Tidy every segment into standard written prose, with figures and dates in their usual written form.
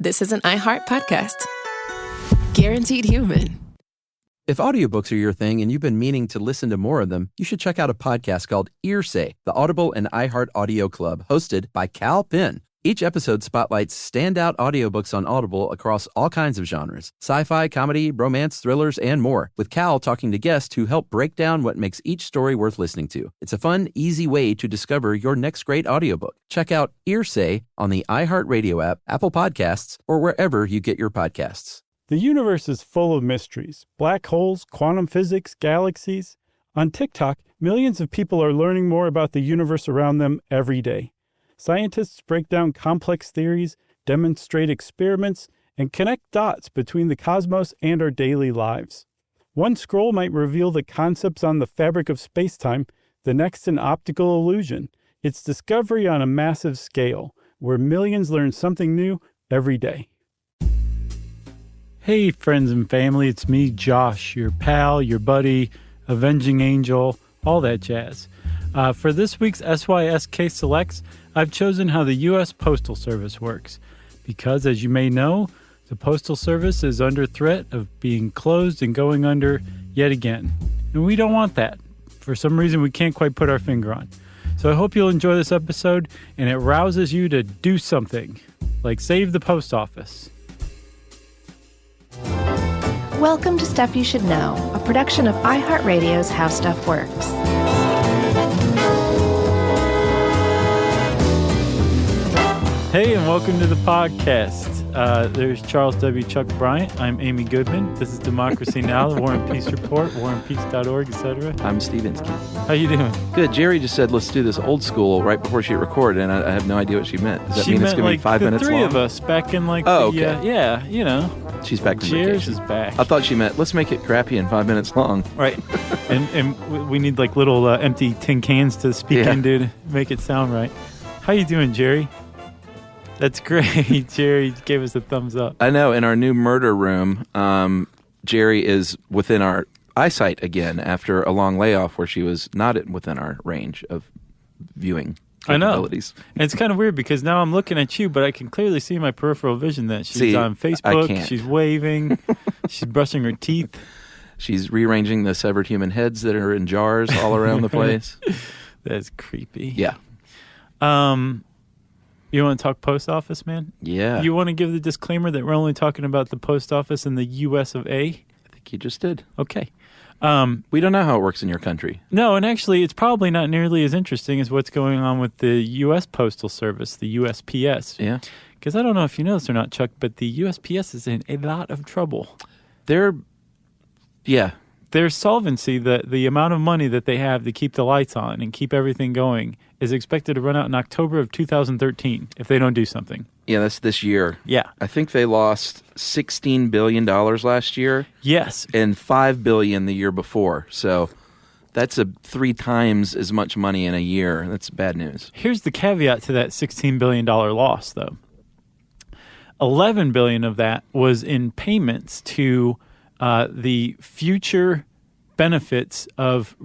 This is an iHeart podcast. Guaranteed human. If audiobooks are your thing and you've been meaning to listen to more of them, you should check out a podcast called Earsay, the Audible and iHeart Audio Club, hosted by Cal Penn. Each episode spotlights standout audiobooks on Audible across all kinds of genres: sci-fi, comedy, romance, thrillers, and more, with Cal talking to guests who help break down what makes each story worth listening to. It's a fun, easy way to discover your next great audiobook. Check out Earsay on the iHeartRadio app, Apple Podcasts, or wherever you get your podcasts. The universe is full of mysteries. Black holes, quantum physics, galaxies. On TikTok, millions of people are learning more about the universe around them every day. Scientists break down complex theories, demonstrate experiments, and connect dots between the cosmos and our daily lives. One scroll might reveal the concepts on the fabric of space-time, the next an optical illusion. It's discovery on a massive scale, where millions learn something new every day. Hey, friends and family, it's me, Josh, your pal, your buddy, avenging angel, all that jazz. For this week's SYSK Selects, I've chosen how the U.S. Postal Service works. Because, as you may know, the Postal Service is under threat of being closed and going under yet again. And we don't want that. For some reason, we can't quite put our finger on. So I hope you'll enjoy this episode and it rouses you to do something, like save the post office. Welcome to Stuff You Should Know, a production of iHeartRadio's How Stuff Works. Hey, and welcome to the podcast. There's Charles W. Chuck Bryant. I'm Amy Goodman. This is Democracy Now!, the War and Peace Report, warandpeace.org, etc. I'm Stevensky. How you doing? Good. Jerry just said, let's do this old school right before she recorded, and I have no idea what she meant. Does that mean it's going to be 5 minutes long? She meant the three of us back in okay. You know. She's back from Cheers vacation. Is back. I thought she meant, let's make it crappy and 5 minutes long. Right. and we need like little empty tin cans to speak into to make it sound right. How you doing, Jerry? That's great. Jerry gave us a thumbs up. I know. In our new murder room, Jerry is within our eyesight again after a long layoff where she was not within our range of viewing capabilities. I know. And it's kind of weird because now I'm looking at you, but I can clearly see my peripheral vision that she's on Facebook. She's waving. She's brushing her teeth. She's rearranging the severed human heads that are in jars all around the place. That's creepy. Yeah. You want to talk post office, man? Yeah. You want to give the disclaimer that we're only talking about the post office in the U.S. of A? I think you just did. Okay. We don't know how it works in your country. No, and actually it's probably not nearly as interesting as what's going on with the U.S. Postal Service, the USPS. Yeah. Because I don't know if you know this or not, Chuck, but the USPS is in a lot of trouble. Their solvency, the amount of money that they have to keep the lights on and keep everything going, is expected to run out in October of 2013 if they don't do something. Yeah, that's this year. Yeah. I think they lost $16 billion last year. Yes. And $5 billion the year before. So that's 3 times as much money in a year. That's bad news. Here's the caveat to that $16 billion loss, though. $11 billion of that was in payments to the future benefits of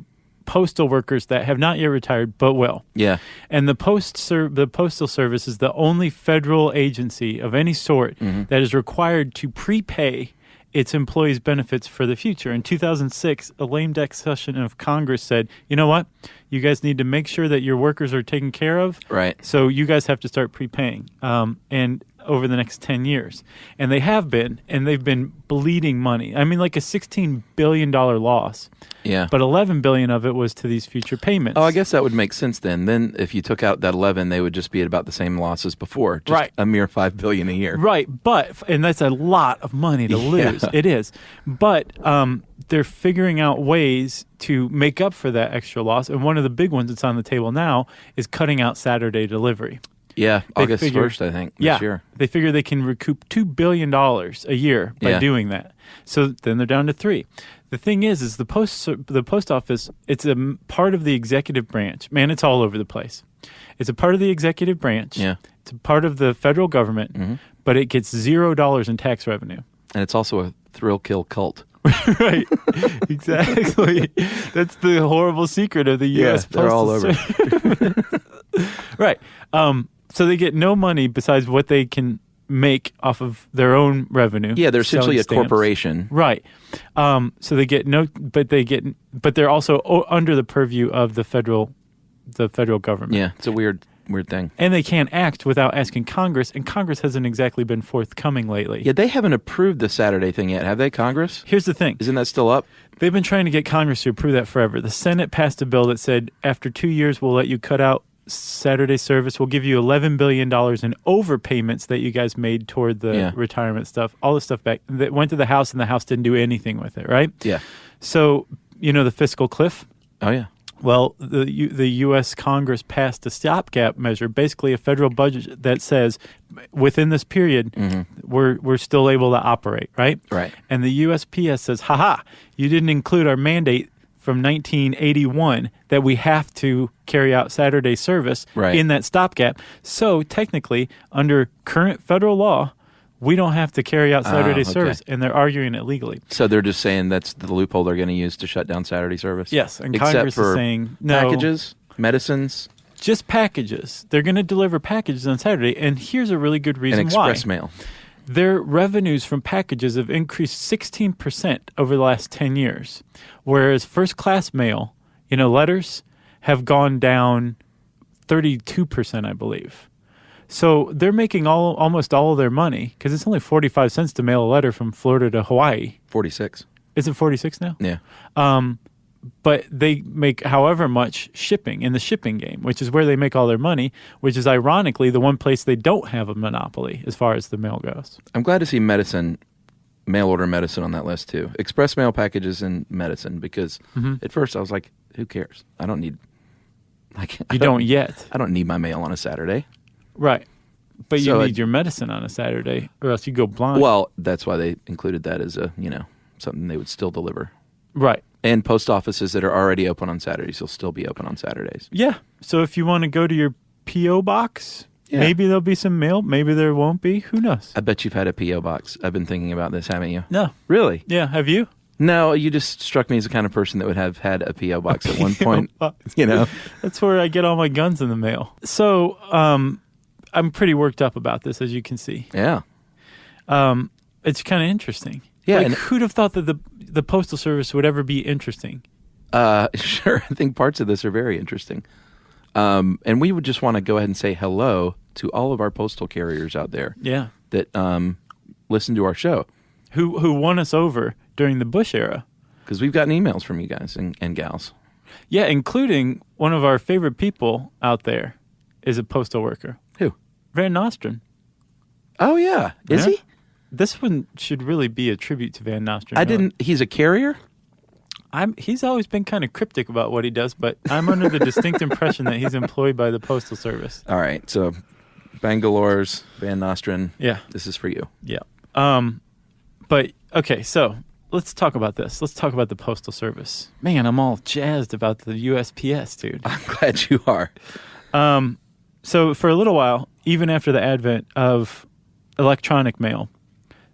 postal workers that have not yet retired but will. Yeah. And the Postal Service is the only federal agency of any sort that is required to prepay its employees' benefits for the future. In 2006, a lame duck session of Congress said, you know what? You guys need to make sure that your workers are taken care of. Right. So you guys have to start prepaying. And over the next 10 years. And they have been, and they've been bleeding money. I mean, like a $16 billion loss. Yeah. But $11 billion of it was to these future payments. Oh, I guess that would make sense then. Then if you took out that 11, they would just be at about the same loss as before. Just right. A mere $5 billion a year. Right. And that's a lot of money to lose. It is. But they're figuring out ways to make up for that extra loss. And one of the big ones that's on the table now is cutting out Saturday delivery. Yeah, August 1st, I think, this year. They figure they can recoup $2 billion a year by doing that. So then they're down to 3. The thing is the post office, it's a part of the executive branch. Man, it's all over the place. It's a part of the executive branch. Yeah. It's a part of the federal government, but it gets $0 in tax revenue. And it's also a thrill-kill cult. Right. Exactly. That's the horrible secret of the U.S. They're all over. Right. So they get no money besides what they can make off of their own revenue. Yeah, they're essentially a selling stamps. corporation. Right. So they get but they're also under the purview of the federal government. Yeah, it's a weird thing. And they can't act without asking Congress, and Congress hasn't exactly been forthcoming lately. Yeah, they haven't approved the Saturday thing yet, have they, Congress? Here's the thing. Isn't that still up? They've been trying to get Congress to approve that forever. The Senate passed a bill that said after 2 years, we'll let you cut out Saturday service. We'll give you $11 billion in overpayments that you guys made toward the retirement stuff, all this stuff back. That went to the House, and the House didn't do anything with it, right? Yeah. So, the fiscal cliff? Oh, yeah. Well, the U.S. Congress passed a stopgap measure, basically a federal budget that says within this period, we're still able to operate, right? Right. And the USPS says, you didn't include our mandate from 1981 that we have to carry out Saturday service in that stopgap. So technically, under current federal law, we don't have to carry out Saturday service, and they're arguing it legally. So they're just saying that's the loophole they're going to use to shut down Saturday service? Yes, and except Congress for is saying no. packages, medicines? Just packages. They're going to deliver packages on Saturday, and here's a really good reason and why. express mail. Their revenues from packages have increased 16% over the last 10 years, whereas first-class mail, letters, have gone down 32%, I believe. So they're making almost all of their money, because it's only 45 cents to mail a letter from Florida to Hawaii. 46. Is it 46 now? Yeah. But they make however much shipping in the shipping game, which is where they make all their money, which is ironically the one place they don't have a monopoly as far as the mail goes. I'm glad to see mail order medicine on that list too. Express mail packages and medicine, because at first I was like, who cares? I don't need... You don't yet. I don't need my mail on a Saturday. Right. But you need your medicine on a Saturday, or else you go blind. Well, that's why they included that as something they would still deliver. Right. And post offices that are already open on Saturdays will still be open on Saturdays. Yeah. So if you want to go to your P.O. box, maybe there'll be some mail. Maybe there won't be. Who knows? I bet you've had a P.O. box. I've been thinking about this, haven't you? No. Really? Yeah. Have you? No, you just struck me as the kind of person that would have had a P.O. box at one point. That's where I get all my guns in the mail. So I'm pretty worked up about this, as you can see. Yeah. It's kind of interesting. Yeah. Like, who'd have thought that the Postal Service would ever be interesting? Sure. I think parts of this are very interesting. And we would just want to go ahead and say hello to all of our postal carriers out there. Yeah. That listen to our show. Who won us over during the Bush era. Because we've gotten emails from you guys and gals. Yeah, including one of our favorite people out there is a postal worker. Who? Van Nostrand. Oh, yeah. Is he? This one should really be a tribute to Van Nostrand. He's a carrier? He's always been kind of cryptic about what he does, but I'm under the distinct impression that he's employed by the Postal Service. All right. So, Bangalore's Van Nostrand. Yeah. This is for you. Yeah. But, okay, so let's talk about this. Let's talk about the Postal Service. Man, I'm all jazzed about the USPS, dude. I'm glad you are. So for a little while, even after the advent of electronic mail,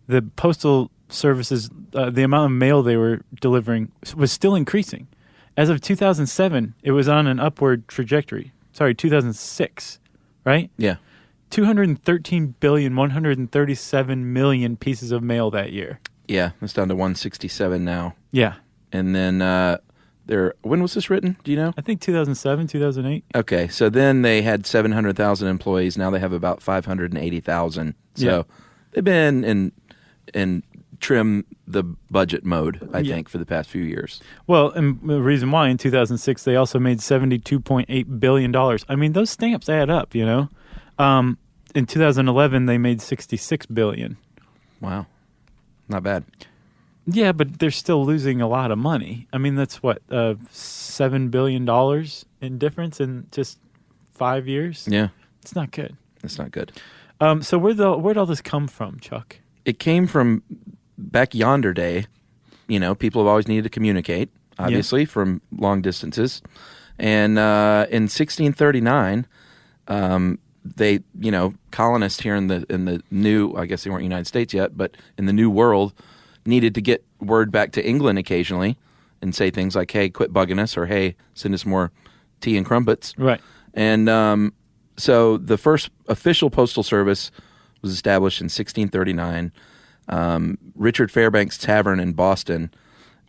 the Postal Services, the amount of mail they were delivering was still increasing. As of 2007, it was on an upward trajectory. Sorry, 2006, right? Yeah. 213,137,000,000 pieces of mail that year. Yeah, it's down to 167 now. Yeah. And then when was this written? Do you know? I think 2007, 2008. Okay, so then they had 700,000 employees. Now they have about 580,000. So they've been in trim the budget mode, I think, for the past few years. Well, and the reason why in 2006 they also made $72.8 billion. I mean, those stamps add up, you know. In 2011 they made $66 billion. Wow, not bad. Yeah, but they're still losing a lot of money. I mean, that's what, $7 billion in difference in just 5 years? Yeah. It's not good. It's not good. So where'd all this come from, Chuck? It came from back yonder day. You know, people have always needed to communicate, obviously, from long distances. And in 1639, they, colonists here in the new, I guess they weren't United States yet, but in the New World, needed to get word back to England occasionally and say things like, hey, quit bugging us, or hey, send us more tea and crumpets. Right. And so the first official postal service was established in 1639. Richard Fairbanks Tavern in Boston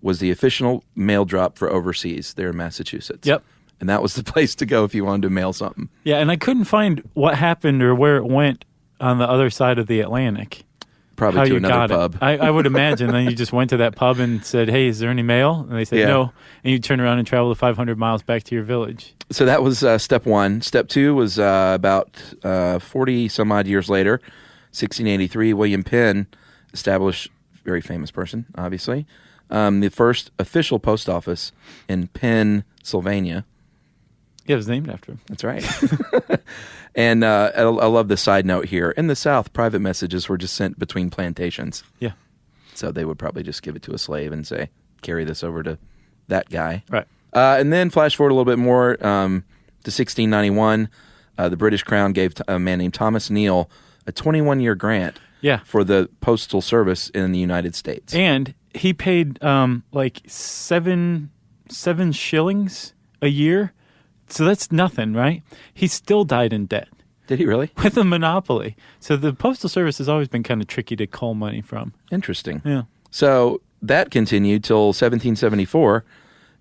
was the official mail drop for overseas there in Massachusetts. Yep. And that was the place to go if you wanted to mail something. Yeah, and I couldn't find what happened or where it went on the other side of the Atlantic. Probably to another pub. I would imagine. Then you just went to that pub and said, hey, is there any mail? And they said no. And you turn around and travel the 500 miles back to your village. So that was step one. Step two was about 40 some odd years later, 1683, William Penn established, very famous person, obviously, the first official post office in Pennsylvania. Yeah, it was named after him. That's right. And I love the side note here. In the South, private messages were just sent between plantations. Yeah. So they would probably just give it to a slave and say, carry this over to that guy. Right. And then flash forward a little bit more to 1691. The British Crown gave a man named Thomas Neal a 21-year grant for the postal service in the United States. And he paid like seven shillings a year. So that's nothing, right? He still died in debt. Did he really? With a monopoly. So the Postal Service has always been kind of tricky to cull money from. Interesting. Yeah. So that continued till 1774,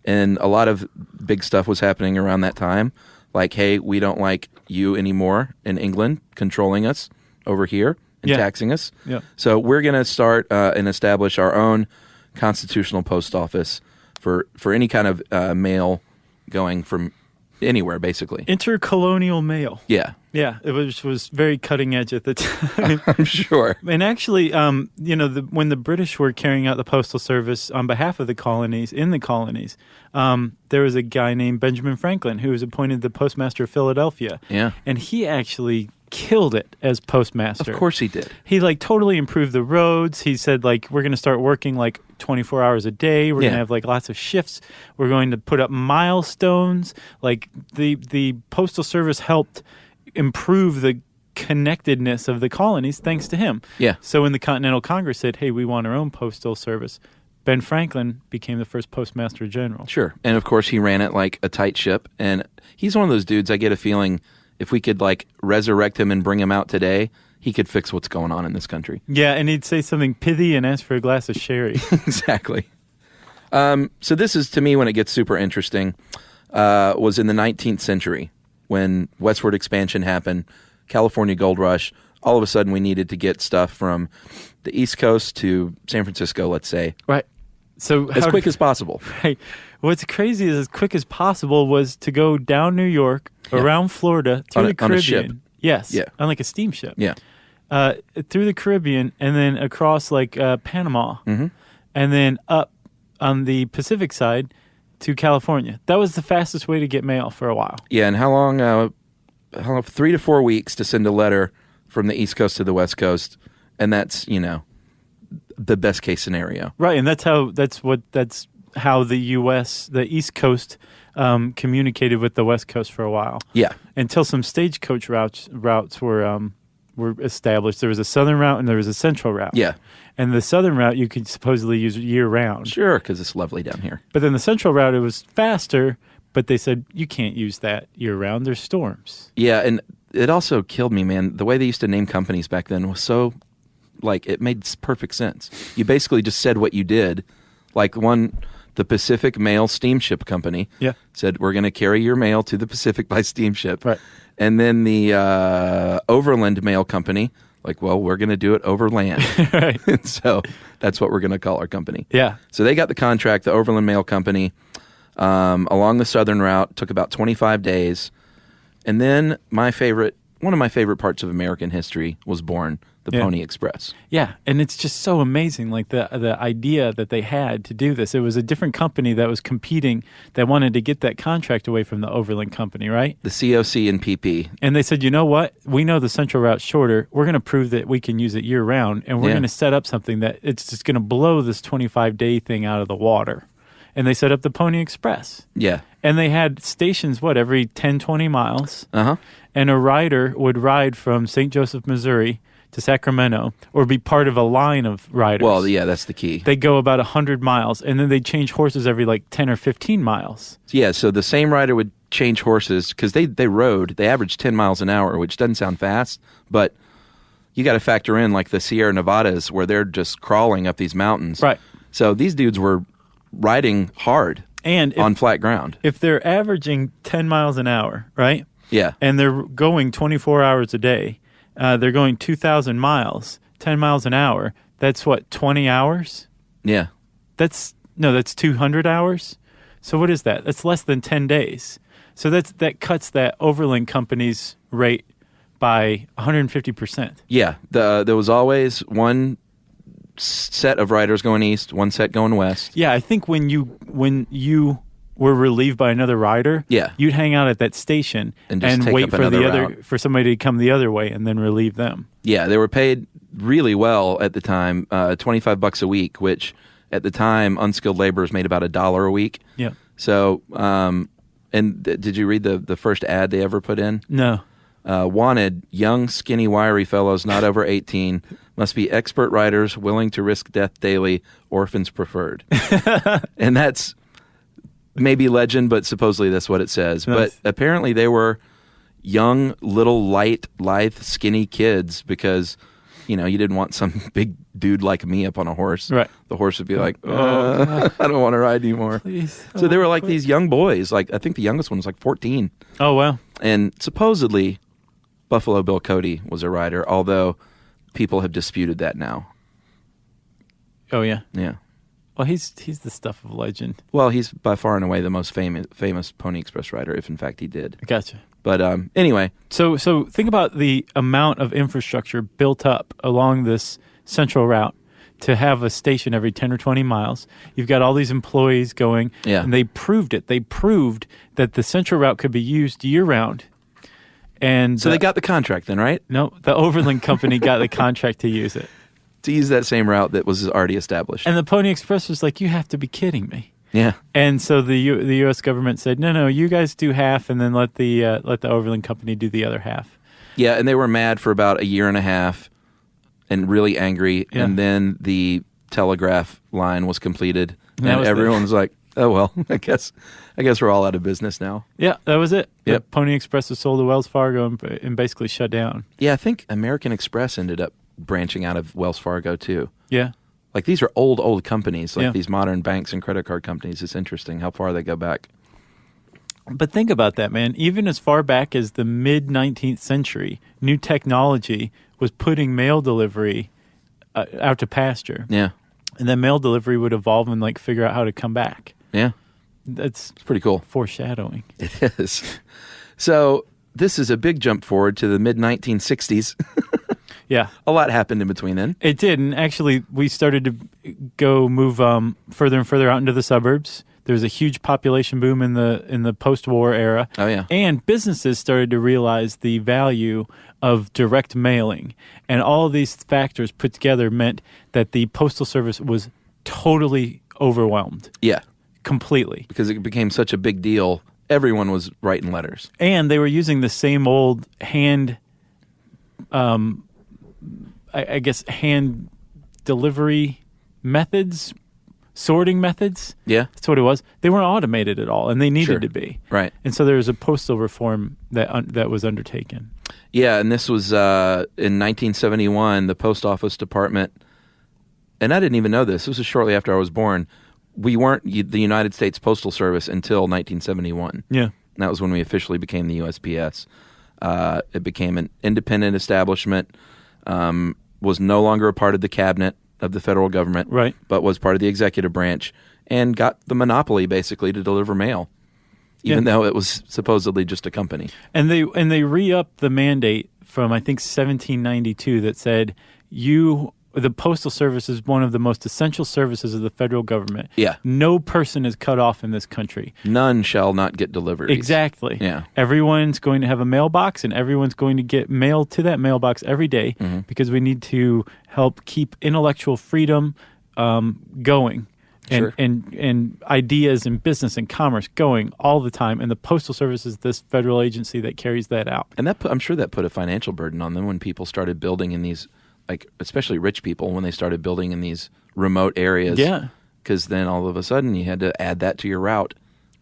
and a lot of big stuff was happening around that time. Like, hey, we don't like you anymore in England controlling us over here and taxing us. Yeah. So we're going to start and establish our own constitutional post office for any kind of mail going from anywhere, basically. Intercolonial mail. Yeah. Yeah, it was very cutting edge at the time. I'm sure. And actually, when the British were carrying out the postal service on behalf of the colonies, there was a guy named Benjamin Franklin who was appointed the postmaster of Philadelphia. Yeah. And he actually killed it as postmaster. Of course he did. He totally improved the roads. He said we're going to start working 24 hours a day. We're going to have lots of shifts. We're going to put up milestones. The postal service helped improve the connectedness of the colonies thanks to him. Yeah. So when the Continental Congress said, hey, we want our own postal service, Ben Franklin became the first postmaster general. Sure. And of course he ran it like a tight ship. And he's one of those dudes, I get a feeling, if we could resurrect him and bring him out today, he could fix what's going on in this country. Yeah, and he'd say something pithy and ask for a glass of sherry. Exactly. So this is, to me, when it gets super interesting, was in the 19th century when westward expansion happened, California gold rush. All of a sudden, we needed to get stuff from the East Coast to San Francisco, let's say. Right. So as quick as possible. Right. What's crazy is as quick as possible was to go down New York, around Florida, through the Caribbean. On a ship. Yes. Yeah. On a steamship. Yeah. Through the Caribbean and then across Panama. Mm-hmm. And then up on the Pacific side to California. That was the fastest way to get mail for a while. Yeah, and how long 3 to 4 weeks to send a letter from the East Coast to the West Coast, and that's, the best case scenario. Right, and that's how the U.S., the East Coast, communicated with the West Coast for a while. Yeah. Until some stagecoach routes were established. There was a southern route and there was a central route. Yeah. And the southern route you could supposedly use year-round. Sure, because it's lovely down here. But then the central route, it was faster, but they said, you can't use that year-round. There's storms. Yeah, and it also killed me, man. The way they used to name companies back then was so, it made perfect sense. You basically just said what you did. The Pacific Mail Steamship Company said, we're going to carry your mail to the Pacific by steamship. Right. And then the Overland Mail Company, we're going to do it overland. Right. And so that's what we're going to call our company. Yeah. So they got the contract, the Overland Mail Company, along the southern route, took about 25 days. And then one of my favorite parts of American history was born, the Pony Express. Yeah, and it's just so amazing, the idea that they had to do this. It was a different company that was competing that wanted to get that contract away from the Overland Company, right? The COC and PP. And they said, you know what? We know the central route's shorter. We're going to prove that we can use it year-round, and we're going to set up something that it's just going to blow this 25-day thing out of the water. And they set up the Pony Express. Yeah. And they had stations, every 10, 20 miles. Uh-huh. And a rider would ride from St. Joseph, Missouri to Sacramento or be part of a line of riders. Well, yeah, that's the key. They go about 100 miles, and then they change horses every 10 or 15 miles. Yeah, so the same rider would change horses because they averaged 10 miles an hour, which doesn't sound fast, but you got to factor in like the Sierra Nevadas where they're just crawling up these mountains. Right. So these dudes were riding hard on flat ground. If they're averaging 10 miles an hour, right? Yeah. And they're going 24 hours a day, they're going 2,000 miles, 10 miles an hour. That's what, 20 hours? Yeah. That's 200 hours. So what is that? That's less than 10 days. So that cuts that Overland Company's rate by 150%. Yeah. There was always one set of riders going east, one set going west. Yeah, I think when you were relieved by another rider, yeah, you'd hang out at that station and wait for for somebody to come the other way and then relieve them. Yeah, they were paid really well at the time, $25 a week, which at the time unskilled laborers made about $1 a week. Yeah. So, did you read the first ad they ever put in? No. Wanted young, skinny, wiry fellows not over 18, must be expert riders willing to risk death daily, orphans preferred. And that's maybe legend, but supposedly that's what it says. Nice. But apparently they were young, little, light, lithe, skinny kids because, you didn't want some big dude like me up on a horse. Right. The horse would be like, I don't want to ride anymore. Please. So they were like these young boys. Like I think the youngest one was like 14. Oh, wow. And supposedly Buffalo Bill Cody was a rider, although people have disputed that now. Oh, yeah. Yeah. Well, he's the stuff of legend. Well, he's by far and away the most famous Pony Express rider, if in fact he did. Gotcha. But anyway. So think about the amount of infrastructure built up along this central route to have a station every 10 or 20 miles. You've got all these employees going, and they proved it. They proved that the central route could be used year-round. And so they got the contract then, right? No, the Overland Company got the contract to use it. To use that same route that was already established. And the Pony Express was like, you have to be kidding me. Yeah. And so the U.S. government said, no, you guys do half, and then let the Overland Company do the other half. Yeah, and they were mad for about a year and a half and really angry. Yeah. And then the telegraph line was completed, and everyone was like, oh, well, I guess we're all out of business now. Yeah, that was it. Yep. The Pony Express was sold to Wells Fargo and basically shut down. Yeah, I think American Express ended up branching out of Wells Fargo, too. Yeah. Like, these are old companies, like these modern banks and credit card companies. It's interesting how far they go back. But think about that, man. Even as far back as the mid-19th century, new technology was putting mail delivery out to pasture. Yeah. And then mail delivery would evolve and, figure out how to come back. Yeah. It's pretty cool. Foreshadowing. It is. So this is a big jump forward to the mid-1960s. Yeah. A lot happened in between then. It did. And actually, we started to move further and further out into the suburbs. There was a huge population boom in the post-war era. Oh, yeah. And businesses started to realize the value of direct mailing. And all of these factors put together meant that the Postal Service was totally overwhelmed. Yeah. Completely. Because it became such a big deal. Everyone was writing letters. And they were using the same old hand delivery methods, sorting methods. Yeah. That's what it was. They weren't automated at all, and they needed to be. Right. And so there was a postal reform that was undertaken. Yeah, and this was in 1971, the Post Office Department, and I didn't even know this. This was shortly after I was born. We weren't the United States Postal Service until 1971. Yeah. And that was when we officially became the USPS. It became an independent establishment, was no longer a part of the cabinet of the federal government, right, but was part of the executive branch and got the monopoly basically to deliver mail, even though it was supposedly just a company. And they re-upped the mandate from, I think, 1792 that said the Postal Service is one of the most essential services of the federal government. Yeah. No person is cut off in this country. None shall not get deliveries. Exactly. Yeah. Everyone's going to have a mailbox, and everyone's going to get mail to that mailbox every day because we need to help keep intellectual freedom going and ideas and business and commerce going all the time. And the Postal Service is this federal agency that carries that out. And I'm sure that put a financial burden on them when people started building in these, like especially rich people, when they started building in these remote areas. Yeah. Because then all of a sudden you had to add that to your route.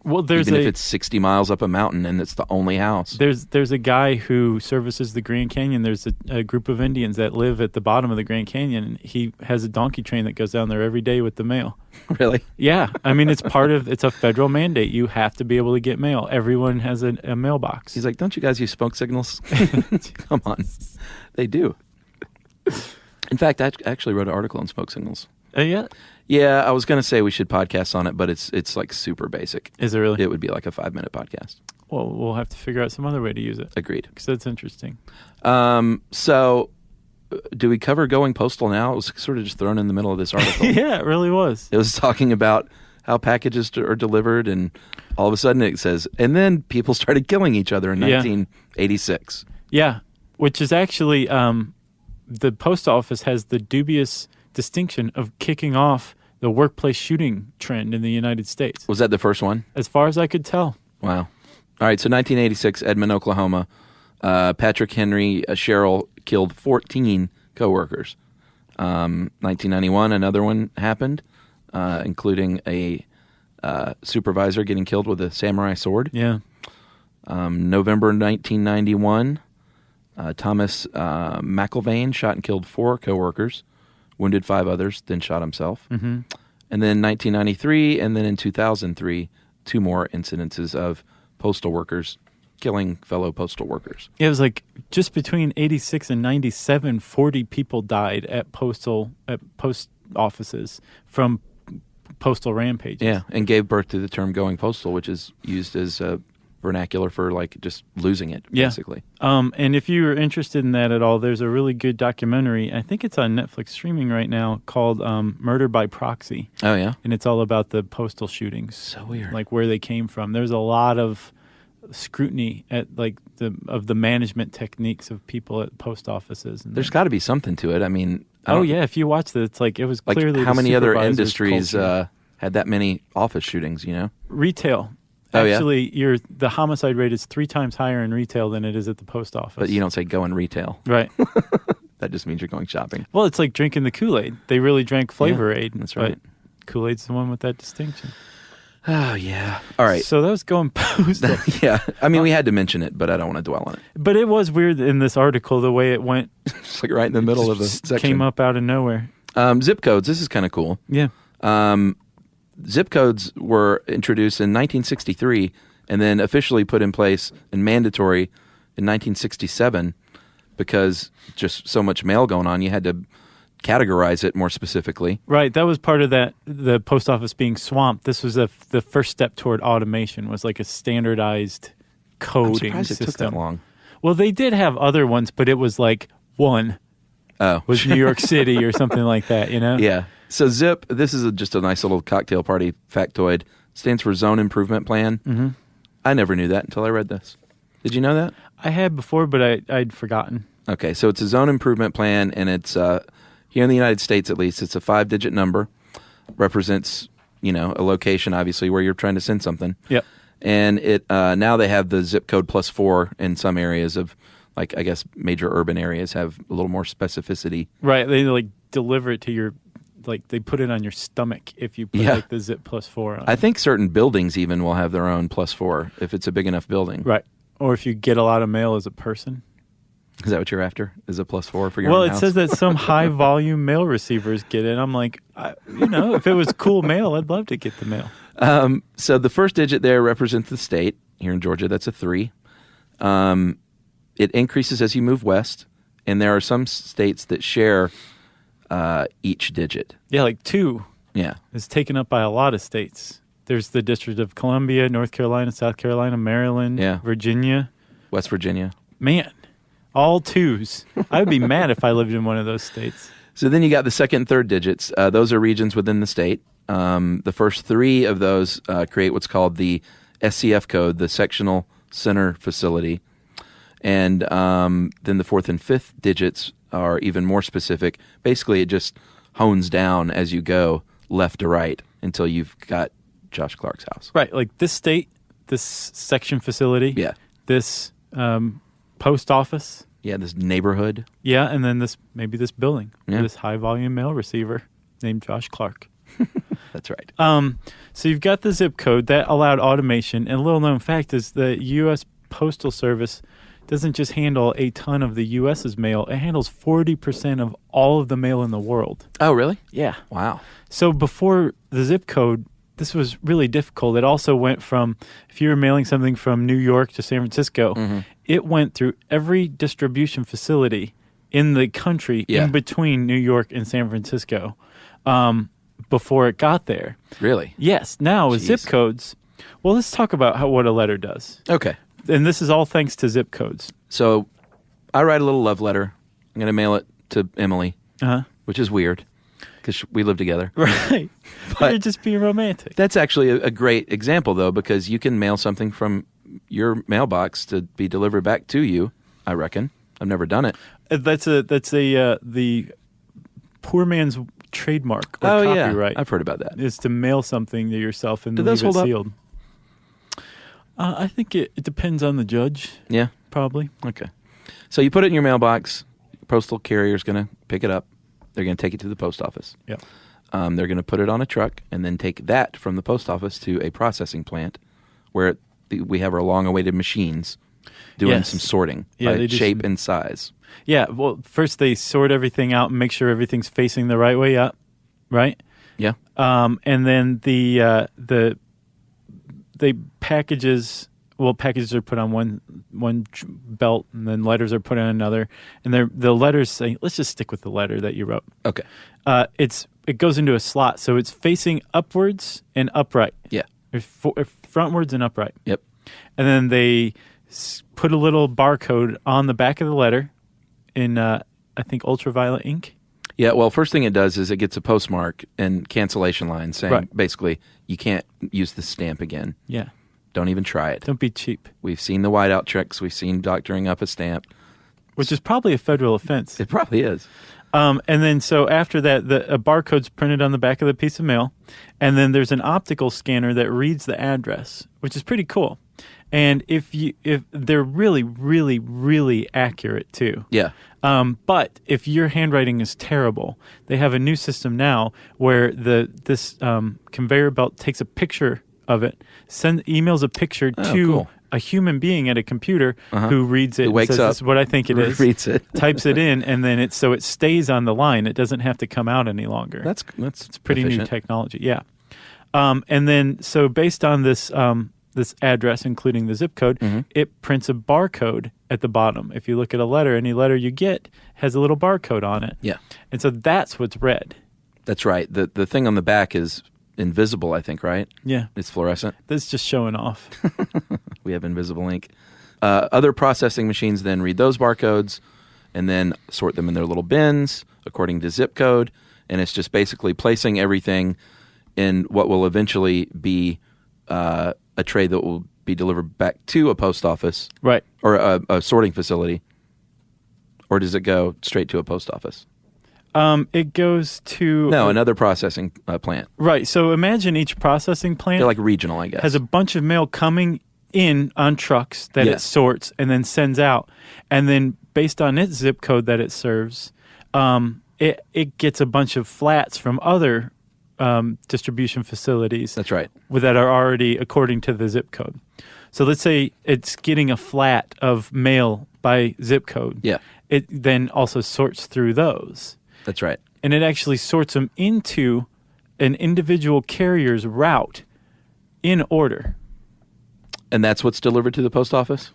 Well, even if it's 60 miles up a mountain and it's the only house. There's a guy who services the Grand Canyon. There's a group of Indians that live at the bottom of the Grand Canyon. And he has a donkey train that goes down there every day with the mail. Really? Yeah. I mean, it's a federal mandate. You have to be able to get mail. Everyone has a mailbox. He's like, don't you guys use smoke signals? Come on. They do. In fact, I actually wrote an article on smoke signals. Yeah? Yeah, I was going to say we should podcast on it, but it's like super basic. Is it really? It would be like a 5-minute podcast. Well, we'll have to figure out some other way to use it. Agreed. Because that's interesting. So, do we cover going postal now? It was sort of just thrown in the middle of this article. Yeah, it really was. It was talking about how packages are delivered, and all of a sudden it says, and then people started killing each other in 1986. Yeah, which is actually, the post office has the dubious distinction of kicking off the workplace shooting trend in the United States. Was that the first one? As far as I could tell. Wow. All right, so 1986, Edmond, Oklahoma. Patrick Henry Sherrill killed 14 coworkers. 1991, another one happened, including a supervisor getting killed with a samurai sword. Yeah. November 1991, Thomas McIlvaine shot and killed 4 coworkers, wounded 5 others, then shot himself. Mm-hmm. And then 1993, and then in 2003, 2 more incidences of postal workers killing fellow postal workers. It was like just between 86 and 97, 40 people died at post offices from postal rampages. Yeah, and gave birth to the term going postal, which is used as a vernacular for like just losing it, basically. And if you're interested in that at all, there's a really good documentary. I think it's on Netflix streaming right now called Murder by Proxy. Oh, yeah? And it's all about the postal shootings. So weird. Like where they came from. There's a lot of scrutiny at like the management techniques of people at post offices. And there's got to be something to it. I mean, if you watch that, it's like it was clearly how many other industries culture. Had that many office shootings, you know? Retail. Oh, actually, the homicide rate is 3 times higher in retail than it is at the post office. But you don't say go in retail. Right. That just means you're going shopping. Well, it's like drinking the Kool-Aid. They really drank Flavor Aid. That's right. But Kool-Aid's the one with that distinction. Oh, yeah. All right. So that was going postal. Yeah. I mean, we had to mention it, but I don't want to dwell on it. But it was weird in this article, the way it went. It's like right in the middle of the section. Came up out of nowhere. Zip codes. This is kind of cool. Yeah. Zip codes were introduced in 1963 and then officially put in place and mandatory in 1967 because just so much mail going on, you had to categorize it more specifically. Right. That was part of that, the post office being swamped. This was the first step toward automation, was like a standardized coding I'm surprised system. it took that long. Well, they did have other ones, but it was like one was New York City or something like that, you know? Yeah. So ZIP, this is just a nice little cocktail party factoid, stands for Zone Improvement Plan. Mm-hmm. I never knew that until I read this. Did you know that? I had before, but I'd forgotten. Okay, so it's a zone improvement plan, and it's here in the United States at least, it's a 5-digit number, represents, a location, obviously, where you're trying to send something. Yep. And it now they have the zip code +4 in some areas of, like, I guess major urban areas have a little more specificity. Right, they like deliver it to your, like they put it on your stomach if you put like the zip +4 on. I think certain buildings even will have their own +4 if it's a big enough building. Right. Or if you get a lot of mail as a person. Is that what you're after? Is a +4 for your Well, own it house? says that some high volume mail receivers get it. I'm like, if it was cool mail, I'd love to get the mail. So the first digit there represents the state. Here in Georgia, that's a 3. It increases as you move west, and there are some states that share each digit. Yeah, like 2 Yeah. is taken up by a lot of states. There's the District of Columbia, North Carolina, South Carolina, Maryland, Virginia. West Virginia. Man, all 2s. I would be mad if I lived in one of those states. So then you got the second and third digits. Those are regions within the state. The first 3 of those create what's called the SCF code, the Sectional Center Facility. And then the fourth and fifth digits are even more specific. Basically, it just hones down as you go left to right until you've got Josh Clark's house. Right, like this state, this section facility, this post office. Yeah, this neighborhood. Yeah, and then maybe this building, Yeah. this high volume mail receiver named Josh Clark. That's right. So you've got the zip code that allowed automation, and a little known fact is the U.S. Postal Service doesn't just handle a ton of the U.S.'s mail; it handles 40% of all of the mail in the world. Oh, really? Yeah. Wow. So before the zip code, this was really difficult. It also went from, if you were mailing something from New York to San Francisco, it went through every distribution facility in the country in between New York and San Francisco before it got there. Really? Yes. Now with zip codes, well, let's talk about what a letter does. Okay. And this is all thanks to zip codes. So I write a little love letter. I'm going to mail it to Emily, which is weird because we live together. Right. But you're just being romantic. That's actually a great example, though, because you can mail something from your mailbox to be delivered back to you, I reckon. I've never done it. That's the poor man's trademark or copyright. Yeah. I've heard about that. Is to mail something to yourself and Do leave those it hold up? sealed. I think it depends on the judge. Yeah? Probably. Okay. So you put it in your mailbox. Postal carrier's going to pick it up. They're going to take it to the post office. Yep. They're going to put it on a truck and then take that from the post office to a processing plant where we have our long-awaited machines doing some sorting by shape and size. Yeah. Well, first they sort everything out and make sure everything's facing the right way up, right? Yeah. And then packages are put on one belt, and then letters are put on another. And the letters say, let's just stick with the letter that you wrote. Okay. It goes into a slot, so it's facing upwards and upright. Yeah. Frontwards and upright. Yep. And then they put a little barcode on the back of the letter in, I think, ultraviolet ink. Yeah, well, first thing it does is it gets a postmark and cancellation line saying, basically, you can't use this stamp again. Yeah. Don't even try it. Don't be cheap. We've seen the whiteout tricks. We've seen doctoring up a stamp. Which is probably a federal offense. It probably is. And then so after that, a barcode's printed on the back of the piece of mail, and then there's an optical scanner that reads the address, which is pretty cool. And if they're really, really, really accurate too. Yeah. But if your handwriting is terrible, they have a new system now where this conveyor belt takes a picture of it, emails a picture to a human being at a computer who reads it, who wakes says, up, this is what I think it is, reads it, types it in, and then it stays on the line. It doesn't have to come out any longer. It's pretty efficient. new technology. Yeah. And then so based on this address, including the zip code, it prints a barcode at the bottom. If you look at a letter, any letter you get has a little barcode on it. Yeah. And so that's what's read. That's right. The thing on the back is invisible, I think, right? Yeah. It's fluorescent. That's just showing off. We have invisible ink. Other processing machines then read those barcodes and then sort them in their little bins according to zip code. And it's just basically placing everything in what will eventually be a tray that will be delivered back to a post office. Right. Or a sorting facility. Or does it go straight to a post office? It goes to... No, another processing plant. Right. So imagine each processing plant... They're like regional, I guess. ...has a bunch of mail coming in on trucks that it sorts and then sends out. And then based on its zip code that it serves, it gets a bunch of flats from other distribution facilities. That's right. That are already according to the zip code. So let's say it's getting a flat of mail by zip code. Yeah. It then also sorts through those. That's right. And it actually sorts them into an individual carrier's route in order. And that's what's delivered to the post office?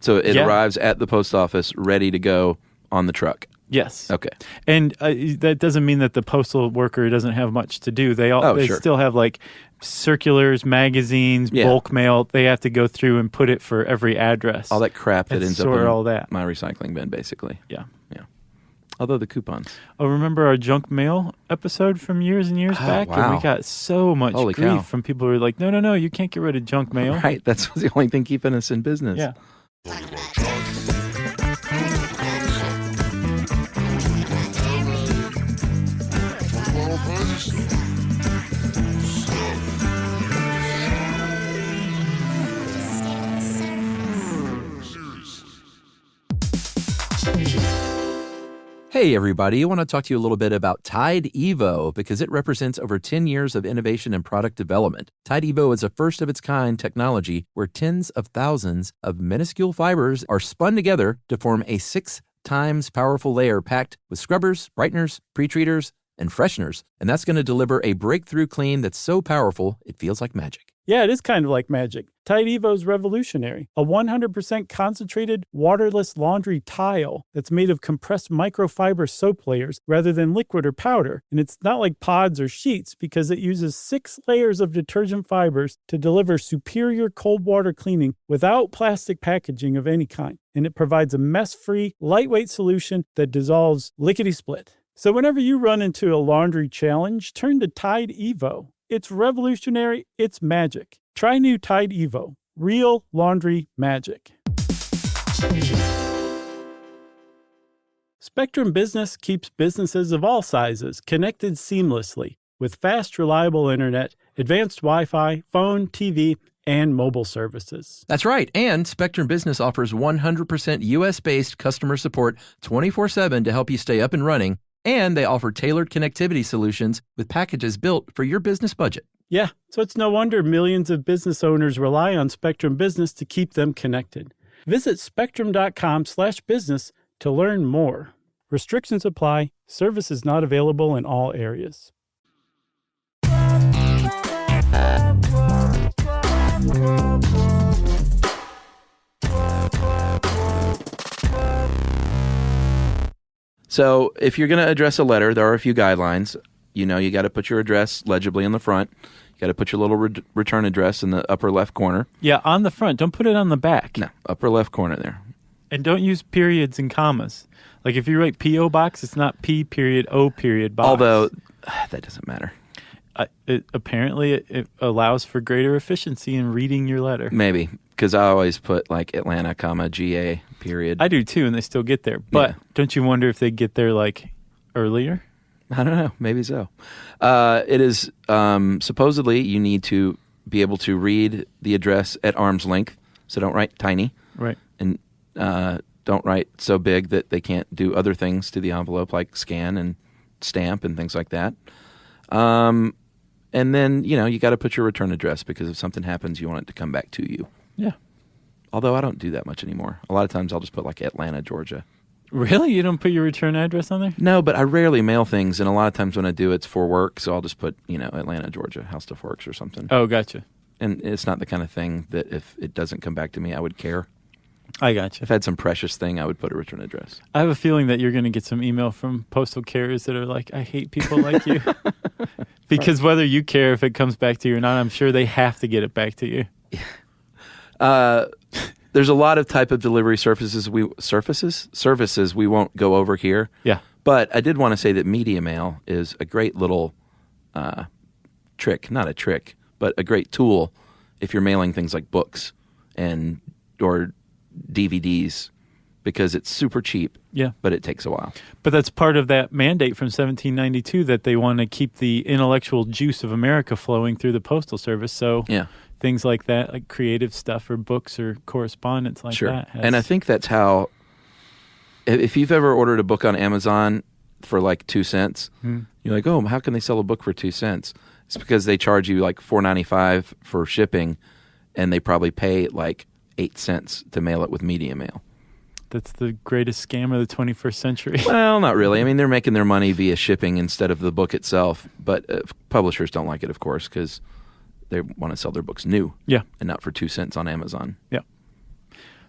So it arrives at the post office ready to go on the truck? Yes. Okay. And that doesn't mean that the postal worker doesn't have much to do. They still have like circulars, magazines, bulk mail. They have to go through and put it for every address. All that crap that ends up in all that. my recycling bin, basically. Yeah. Yeah. Although the coupons. Oh, remember our junk mail episode from years and years back? Wow. And we got so much grief from people who were like, no, you can't get rid of junk mail. Right. That's the only thing keeping us in business. Yeah. Hey, everybody. I want to talk to you a little bit about Tide Evo because it represents over 10 years of innovation and product development. Tide Evo is a first-of-its-kind technology where tens of thousands of minuscule fibers are spun together to form a 6 times powerful layer packed with scrubbers, brighteners, pre-treaters, and fresheners. And that's going to deliver a breakthrough clean that's so powerful, it feels like magic. Yeah, it is kind of like magic. Tide Evo is revolutionary. A 100% concentrated, waterless laundry tile that's made of compressed microfiber soap layers rather than liquid or powder. And it's not like pods or sheets because it uses 6 layers of detergent fibers to deliver superior cold water cleaning without plastic packaging of any kind. And it provides a mess-free, lightweight solution that dissolves lickety-split. So whenever you run into a laundry challenge, turn to Tide Evo. It's revolutionary. It's magic. Try new Tide Evo. Real laundry magic. Spectrum Business keeps businesses of all sizes connected seamlessly with fast, reliable internet, advanced Wi-Fi, phone, TV, and mobile services. That's right. And Spectrum Business offers 100% U.S.-based customer support 24/7 to help you stay up and running. And they offer tailored connectivity solutions with packages built for your business budget. Yeah, so it's no wonder millions of business owners rely on Spectrum Business to keep them connected. Visit spectrum.com/business to learn more. Restrictions apply. Service is not available in all areas. So if you're going to address a letter, there are a few guidelines. You know, you got to put your address legibly in the front. You got to put your little return address in the upper left corner. Yeah, on the front. Don't put it on the back. No, upper left corner there. And don't use periods and commas. Like if you write P.O. Box, it's not P period O period box. Although, that doesn't matter. Apparently, it allows for greater efficiency in reading your letter. Maybe, because I always put like Atlanta, comma, GA, period. I do too, and they still get there. But Don't you wonder if they get there like earlier? I don't know. Maybe so. It is supposedly you need to be able to read the address at arm's length. So don't write tiny. Right. And don't write so big that they can't do other things to the envelope like scan and stamp and things like that. And then, you know, you got to put your return address because if something happens, you want it to come back to you. Yeah. Although I don't do that much anymore. A lot of times I'll just put like Atlanta, Georgia. Really? You don't put your return address on there? No, but I rarely mail things, and a lot of times when I do, it's for work, so I'll just put, you know, Atlanta, Georgia, How Stuff Works or something. Oh, gotcha. And it's not the kind of thing that if it doesn't come back to me, I would care. I gotcha. If I had some precious thing, I would put a return address. I have a feeling that you're going to get some email from postal carriers that are like, I hate people like you. Because whether you care if it comes back to you or not, I'm sure they have to get it back to you. There's a lot of type of delivery services we won't go over here. Yeah. But I did want to say that media mail is a great little trick, not a trick, but a great tool if you're mailing things like books and or DVDs because it's super cheap. Yeah. But it takes a while. But that's part of that mandate from 1792 that they want to keep the intellectual juice of America flowing through the Postal Service. So yeah. Things like that, like creative stuff or books or correspondence like sure. that. And I think that's how, if you've ever ordered a book on Amazon for like 2 cents, you're like, oh, how can they sell a book for 2 cents? It's because they charge you like $4.95 for shipping, and they probably pay like 8 cents to mail it with media mail. That's the greatest scam of the 21st century. Well, not really. I mean, they're making their money via shipping instead of the book itself. But publishers don't like it, of course, because they want to sell their books new. Yeah. And not for 2 cents on Amazon. Yeah.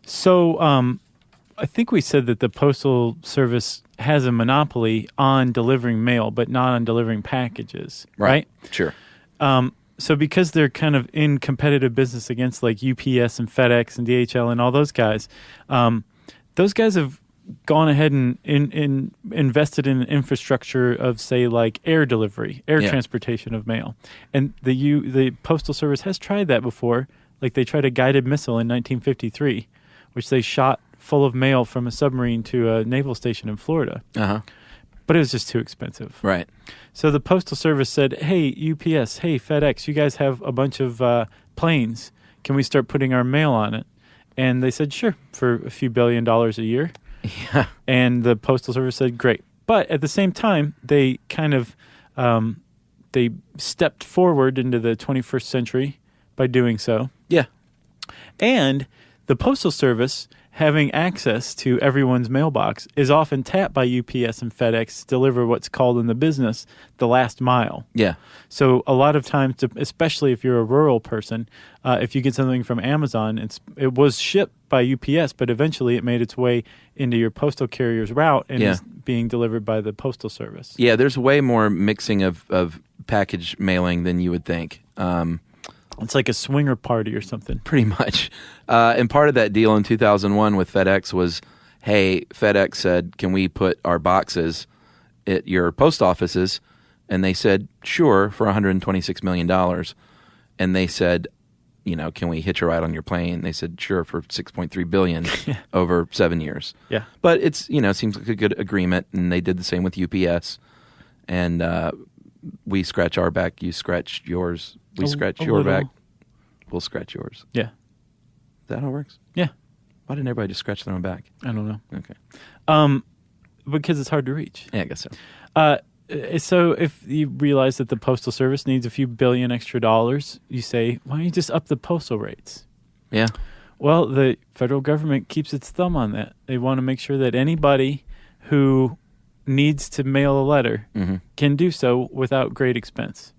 So I think we said that the Postal Service has a monopoly on delivering mail, but not on delivering packages, right? Sure. So because they're kind of in competitive business against like UPS and FedEx and DHL and all those guys have gone ahead and invested in infrastructure of, say, like air delivery, transportation of mail. And the Postal Service has tried that before. Like they tried a guided missile in 1953, which they shot full of mail from a submarine to a naval station in Florida. Uh-huh. But it was just too expensive. Right. So the Postal Service said, hey, UPS, hey, FedEx, you guys have a bunch of planes. Can we start putting our mail on it? And they said, sure, for a few $1 billion a year. Yeah. And the Postal Service said, great. But at the same time, they kind of they stepped forward into the 21st century by doing so. Yeah. And the Postal Service, having access to everyone's mailbox, is often tapped by UPS and FedEx to deliver what's called in the business the last mile. Yeah. So a lot of times, especially if you're a rural person, if you get something from Amazon, it was shipped by UPS, but eventually it made its way into your postal carrier's route and is being delivered by the Postal Service. Yeah, there's way more mixing of package mailing than you would think. It's like a swinger party or something. Pretty much. And part of that deal in 2001 with FedEx was, hey, FedEx said, can we put our boxes at your post offices? And they said, sure, for $126 million. And they said, can we hitch a ride on your plane? They said, sure, for $6.3 billion over 7 years. Yeah. But it's, seems like a good agreement. And they did the same with UPS. And we scratch our back, you scratch yours. We scratch your back, we'll scratch yours. Yeah. Is that how it works? Yeah. Why didn't everybody just scratch their own back? I don't know. Okay. Because it's hard to reach. Yeah, I guess so. So if you realize that the Postal Service needs a few billion extra dollars, you say, why don't you just up the postal rates? Yeah. Well, the federal government keeps its thumb on that. They want to make sure that anybody who needs to mail a letter can do so without great expense.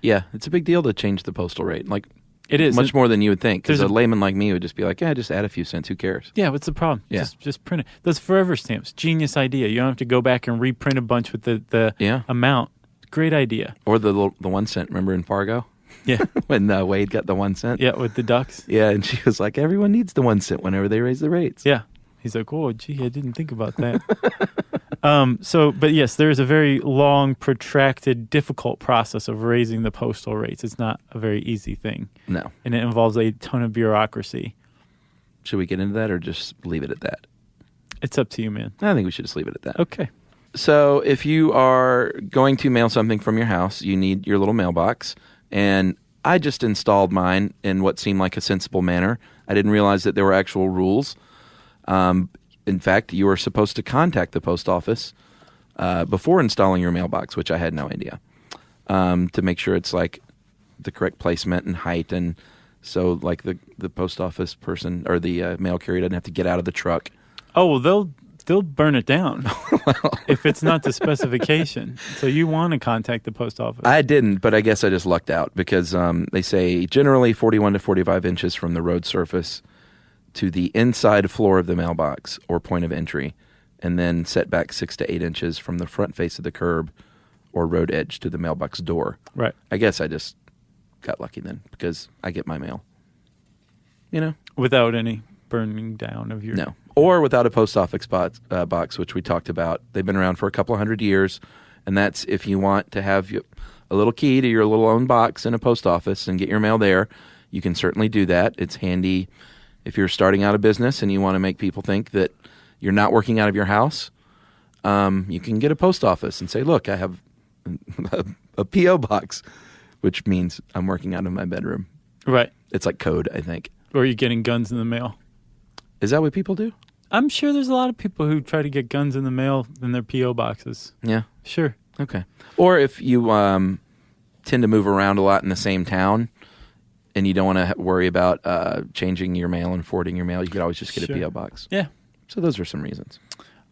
Yeah, it's a big deal to change the postal rate. Like, it is much more than you would think. Because a there's layman like me would just be like, yeah, just add a few cents. Who cares? Yeah, what's the problem? Yeah. Just print it. Those forever stamps, genius idea. You don't have to go back and reprint a bunch with the amount. Great idea. Or the 1 cent. Remember in Fargo? Yeah. When Wade got the 1 cent? Yeah, with the ducks. Yeah, and she was like, everyone needs the 1 cent whenever they raise the rates. Yeah. He's like, oh, gee, I didn't think about that. But yes, there is a very long, protracted, difficult process of raising the postal rates. It's not a very easy thing. No. And it involves a ton of bureaucracy. Should we get into that or just leave it at that? It's up to you, man. I think we should just leave it at that. Okay. So if you are going to mail something from your house, you need your little mailbox. And I just installed mine in what seemed like a sensible manner. I didn't realize that there were actual rules. In fact, you were supposed to contact the post office before installing your mailbox, which I had no idea, to make sure it's like the correct placement and height. And so like the post office person or the mail carrier doesn't have to get out of the truck. Oh, well, they'll burn it down if it's not the specification. So you want to contact the post office. I didn't, but I guess I just lucked out because they say generally 41 to 45 inches from the road surface to the inside floor of the mailbox or point of entry, and then set back 6 to 8 inches from the front face of the curb or road edge to the mailbox door. Right. I guess I just got lucky then because I get my mail. Without any burning down of your... No. Or without a post office box, which we talked about. They've been around for a couple of 100 years, and that's if you want to have a little key to your little own box in a post office and get your mail there, you can certainly do that. It's handy if you're starting out a business and you want to make people think that you're not working out of your house. You can get a post office and say, look, I have a P.O. box, which means I'm working out of my bedroom. Right. It's like code, I think. Or you're getting guns in the mail. Is that what people do? I'm sure there's a lot of people who try to get guns in the mail in their P.O. boxes. Yeah. Sure. Okay. Or if you tend to move around a lot in the same town and you don't want to worry about changing your mail and forwarding your mail, you could always just get a P.O. box. Yeah. So those are some reasons.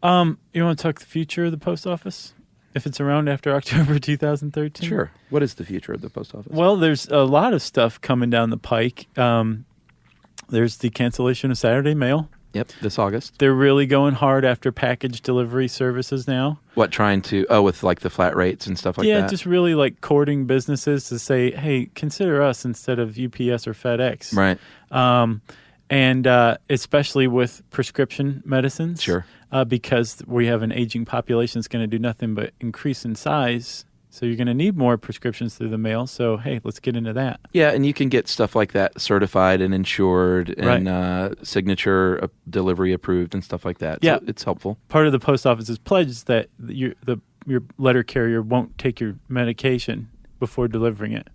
You want to talk the future of the post office? If it's around after October 2013? Sure. What is the future of the post office? Well, there's a lot of stuff coming down the pike. There's the cancellation of Saturday mail. Yep, this August. They're really going hard after package delivery services now. What, trying to, with like the flat rates and stuff like that? Yeah, just really like courting businesses to say, hey, consider us instead of UPS or FedEx. Right. And especially with prescription medicines. Sure. Because we have an aging population that's going to do nothing but increase in size. So you're going to need more prescriptions through the mail. So, hey, let's get into that. Yeah, and you can get stuff like that certified and insured and signature delivery approved and stuff like that. Yeah. So it's helpful. Part of the post office's pledge is that your letter carrier won't take your medication before delivering it.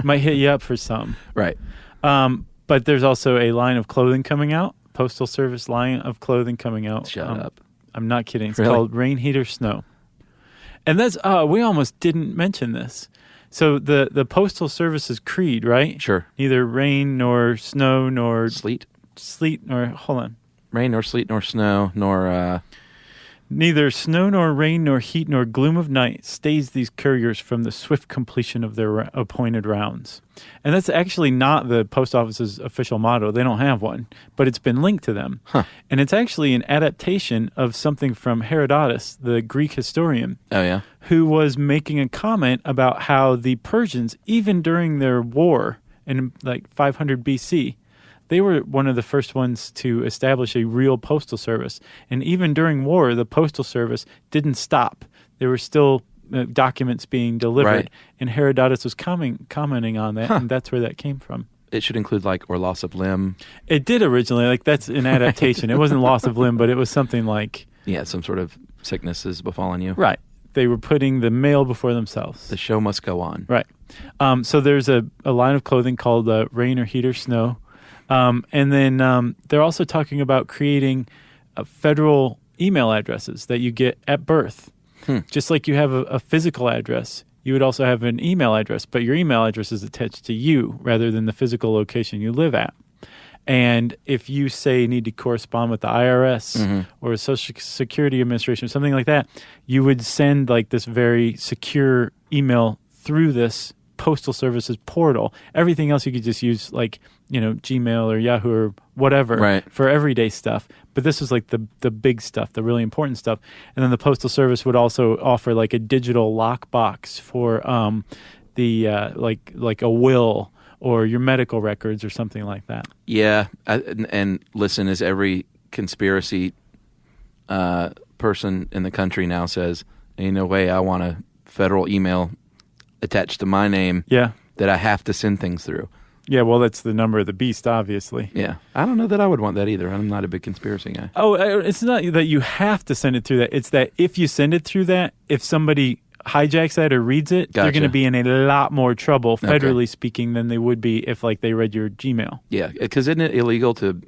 Might hit you up for some. Right. But there's also a line of clothing coming out, Postal Service line of clothing coming out. Shut up. I'm not kidding. It's Really? called Rain Heater Snow. And that's we almost didn't mention this. So the Postal Service's creed, right? Sure. Neither rain nor snow nor Sleet. Nor hold on. Rain nor sleet nor snow nor Neither snow nor rain nor heat nor gloom of night stays these couriers from the swift completion of their appointed rounds. And that's actually not the post office's official motto. They don't have one, but it's been linked to them. Huh. And it's actually an adaptation of something from Herodotus, the Greek historian, Oh yeah. who was making a comment about how the Persians, even during their war in like 500 BC, they were one of the first ones to establish a real postal service. And even during war, the postal service didn't stop. There were still documents being delivered. Right. And Herodotus was commenting on that, and that's where that came from. It should include or loss of limb. It did originally. Like, that's an adaptation. It wasn't loss of limb, but it was something like... Yeah, some sort of sickness has befallen you. Right. They were putting the mail before themselves. The show must go on. Right. So there's a line of clothing called Rain or Heat or Snow. And then they're also talking about creating federal email addresses that you get at birth. Just like you have a physical address, you would also have an email address, but your email address is attached to you rather than the physical location you live at. And if you, say, need to correspond with the IRS or Social Security Administration or something like that, you would send like this very secure email through this Postal Service's portal. Everything else you could just use like, Gmail or Yahoo or whatever for everyday stuff. But this was like the big stuff, the really important stuff. And then the Postal Service would also offer like a digital lockbox for like a will or your medical records or something like that. Yeah, and listen, as every conspiracy person in the country now says, ain't no way I want a federal email attached to my name that I have to send things through. Yeah, well, that's the number of the beast, obviously. Yeah. I don't know that I would want that either. I'm not a big conspiracy guy. Oh, it's not that you have to send it through that. It's that if you send it through that, if somebody hijacks that or reads it, they're going to be in a lot more trouble, federally speaking, than they would be if like they read your Gmail. Yeah, because isn't it illegal to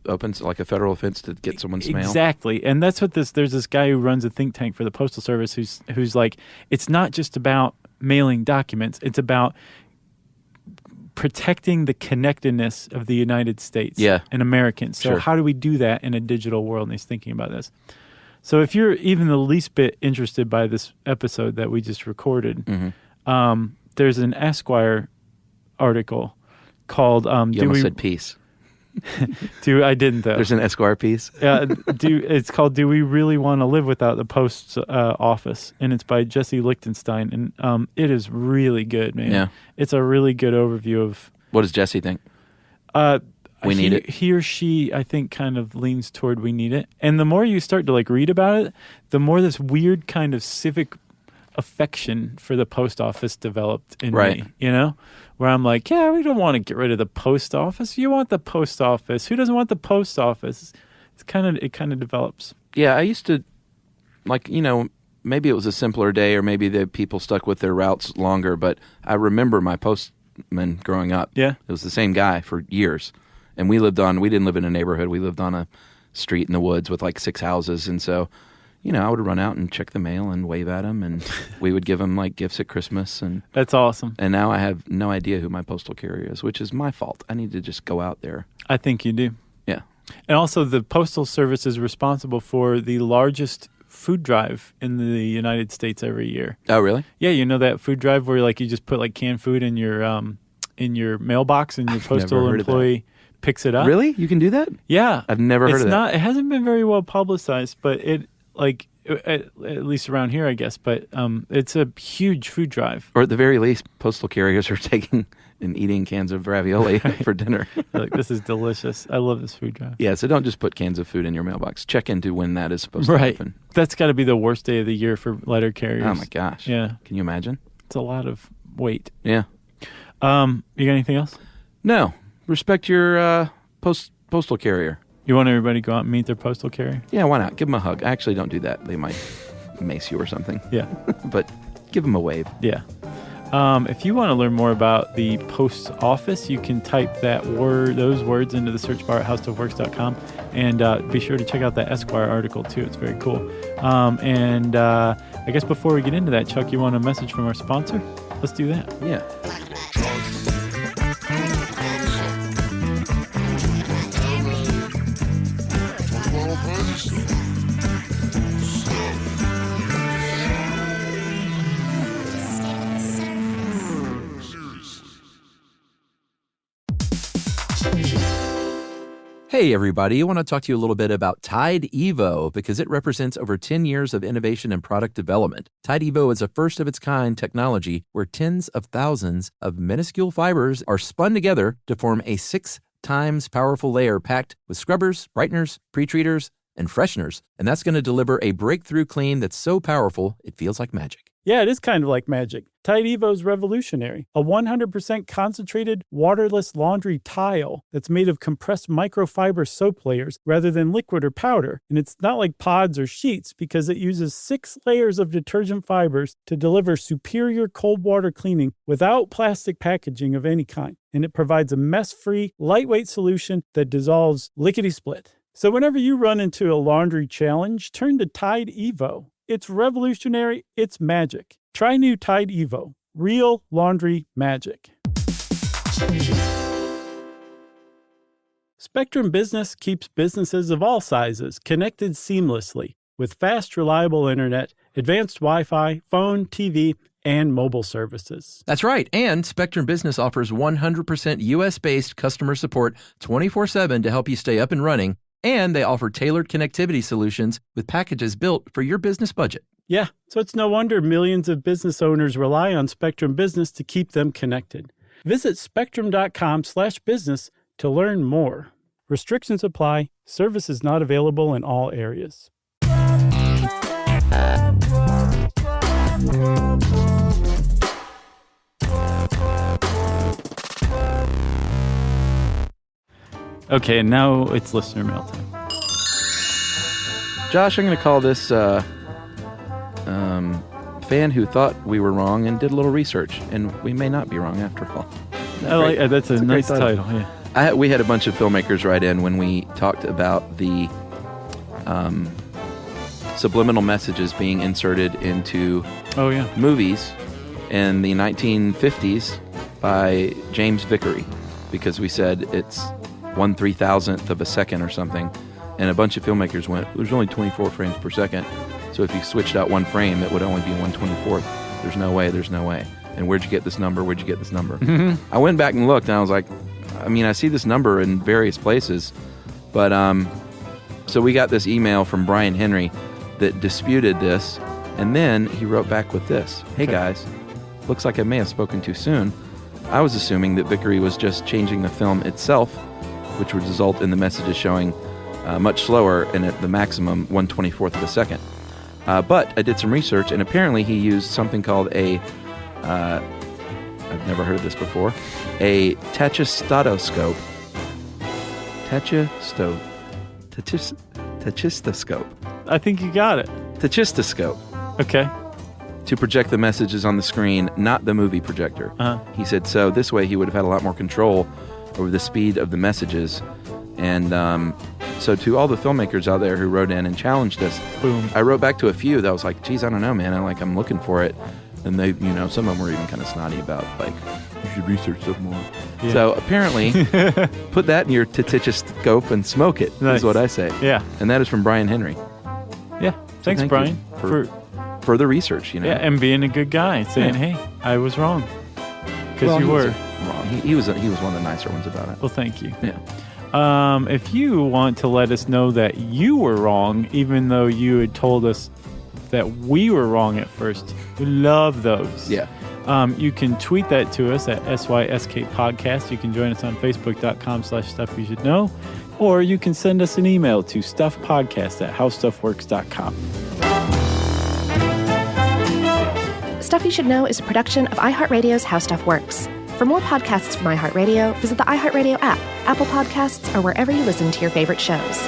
open like a federal offense to get someone's mail? Exactly. And that's what there's this guy who runs a think tank for the Postal Service who's like, it's not just about mailing documents, it's about protecting the connectedness of the United States and Americans. So how do we do that in a digital world? And he's thinking about this. So if you're even the least bit interested by this episode that we just recorded, there's an Esquire article called You almost said peace. I didn't, though. There's an Esquire piece. It's called "Do We Really Want to Live Without the Post Office?" and it's by Jesse Lichtenstein, and it is really good, man. Yeah, it's a really good overview of. What does Jesse think? We need it. He or she, I think, kind of leans toward we need it, and the more you start to like read about it, the more this weird kind of civic affection for the post office developed in me. Where I'm like, yeah, we don't want to get rid of the post office. You want the post office. Who doesn't want the post office? It kind of develops. Yeah, I used to, maybe it was a simpler day or maybe the people stuck with their routes longer, but I remember my postman growing up. Yeah. It was the same guy for years. And we didn't live in a neighborhood. We lived on a street in the woods with like 6 houses. And so, I would run out and check the mail and wave at him, and we would give him like gifts at Christmas. And that's awesome. And now I have no idea who my postal carrier is, which is my fault. I need to just go out there. I think you do. Yeah. And also, the Postal Service is responsible for the largest food drive in the United States every year. Oh, really? Yeah, you know that food drive where like you just put like canned food in your mailbox, and your postal employee picks it up. Really? You can do that? Yeah. I've never heard of that. It hasn't been very well publicized, but it at least around here, I guess. But it's a huge food drive. Or at the very least, postal carriers are taking and eating cans of ravioli for dinner. Like, this is delicious. I love this food drive. Yeah, so don't just put cans of food in your mailbox. Check into when that is supposed to happen. That's got to be the worst day of the year for letter carriers. Oh, my gosh. Yeah. Can you imagine? It's a lot of weight. Yeah. You got anything else? No. Respect your postal carrier. You want everybody to go out and meet their postal carrier? Yeah, why not? Give them a hug. Actually, don't do that. They might mace you or something. Yeah. But give them a wave. Yeah. If you want to learn more about the post office, you can type those words into the search bar at howstuffworks.com, and be sure to check out that Esquire article too. It's very cool. And I I guess before we get into that, Chuck, you want a message from our sponsor? Let's do that. Yeah. Hey, everybody. I want to talk to you a little bit about Tide Evo because it represents over 10 years of innovation and product development. Tide Evo is a first-of-its-kind technology where tens of thousands of minuscule fibers are spun together to form a 6 times powerful layer packed with scrubbers, brighteners, pre-treaters, and fresheners. And that's going to deliver a breakthrough clean that's so powerful, it feels like magic. Yeah, it is kind of like magic. Tide Evo is revolutionary. A 100% concentrated, waterless laundry tile that's made of compressed microfiber soap layers rather than liquid or powder. And it's not like pods or sheets because it uses 6 layers of detergent fibers to deliver superior cold water cleaning without plastic packaging of any kind. And it provides a mess-free, lightweight solution that dissolves lickety-split. So whenever you run into a laundry challenge, turn to Tide Evo. It's revolutionary. It's magic. Try new Tide Evo. Real laundry magic. Spectrum Business keeps businesses of all sizes connected seamlessly with fast, reliable internet, advanced Wi-Fi, phone, TV, and mobile services. That's right. And Spectrum Business offers 100% US-based customer support 24/7 to help you stay up and running. And they offer tailored connectivity solutions with packages built for your business budget. Yeah, so it's no wonder millions of business owners rely on Spectrum Business to keep them connected. Visit spectrum.com/business to learn more. Restrictions apply. Service is not available in all areas. Okay, and now it's listener mail time. Josh, I'm going to call this fan who thought we were wrong and did a little research, and we may not be wrong after all. I like that's a nice great title. Yeah. We had a bunch of filmmakers write in when we talked about the subliminal messages being inserted into movies in the 1950s by James Vickery, because we said it's 1/3000th of a second or something, and a bunch of filmmakers went, there's only 24 frames per second, so if you switched out one frame it would only be 1/24th. There's no way. And where'd you get this number? Mm-hmm. I went back and looked and I was like, I see this number in various places, but so we got this email from Brian Henry that disputed this, and then he wrote back with this. Hey guys, looks like I may have spoken too soon. I was assuming that Vickery was just changing the film itself, which would result in the messages showing much slower and at the maximum 1/24th of a second. But I did some research, and apparently he used something called I've never heard of this before, a tachistoscope. Tachistoscope. I think you got it. Tachistoscope. Okay. To project the messages on the screen, not the movie projector. He said so this way he would have had a lot more control over the speed of the messages. And so to all the filmmakers out there who wrote in and challenged us, boom, I wrote back to a few that I was like, geez, I don't know, man. I'm looking for it. And they, some of them were even kind of snotty about, like, you should research stuff more. Yeah. So apparently, put that in your tachistoscope and smoke it, is what I say. Yeah. And that is from Brian Henry. Yeah. Thanks, Brian, for further research, Yeah, and being a good guy, saying, hey, I was wrong. Because you were wrong. He was one of the nicer ones about it. Well, thank you. Yeah. If you want to let us know that you were wrong, even though you had told us that we were wrong at first, we love those. Yeah. You can tweet that to us at SYSK Podcast. You can join us on Facebook.com/Stuff You Should Know. Or you can send us an email to stuffpodcast@howstuffworks.com. Stuff You Should Know is a production of iHeartRadio's How Stuff Works. For more podcasts from iHeartRadio, visit the iHeartRadio app, Apple Podcasts, or wherever you listen to your favorite shows.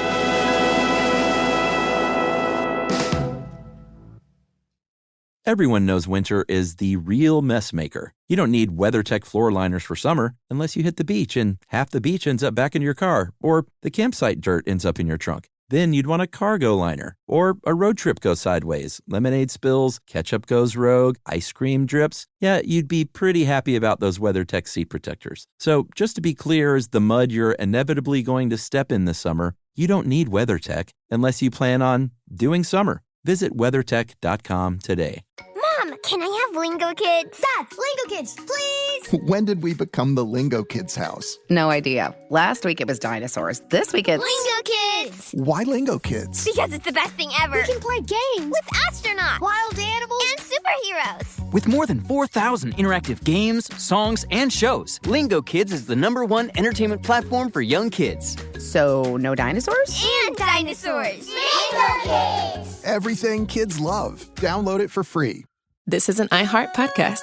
Everyone knows winter is the real mess maker. You don't need WeatherTech floor liners for summer unless you hit the beach and half the beach ends up back in your car, or the campsite dirt ends up in your trunk. Then you'd want a cargo liner or a road trip goes sideways, lemonade spills, ketchup goes rogue, ice cream drips. Yeah, you'd be pretty happy about those WeatherTech seat protectors. So just to be clear, as the mud you're inevitably going to step in this summer, you don't need WeatherTech unless you plan on doing summer. Visit WeatherTech.com today. Mom, can I have Lingo Kids? Dad, Lingo Kids, please! When did we become the Lingo Kids house? No idea. Last week it was dinosaurs. This week it's... Lingo Kids! Why Lingo Kids? Because it's the best thing ever. We can play games with astronauts, wild animals, and superheroes. With more than 4,000 interactive games, songs, and shows, Lingo Kids is the #1 entertainment platform for young kids. So, no dinosaurs? And dinosaurs! Lingo Kids! Everything kids love. Download it for free. This is an iHeart podcast.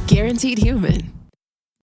Guaranteed human.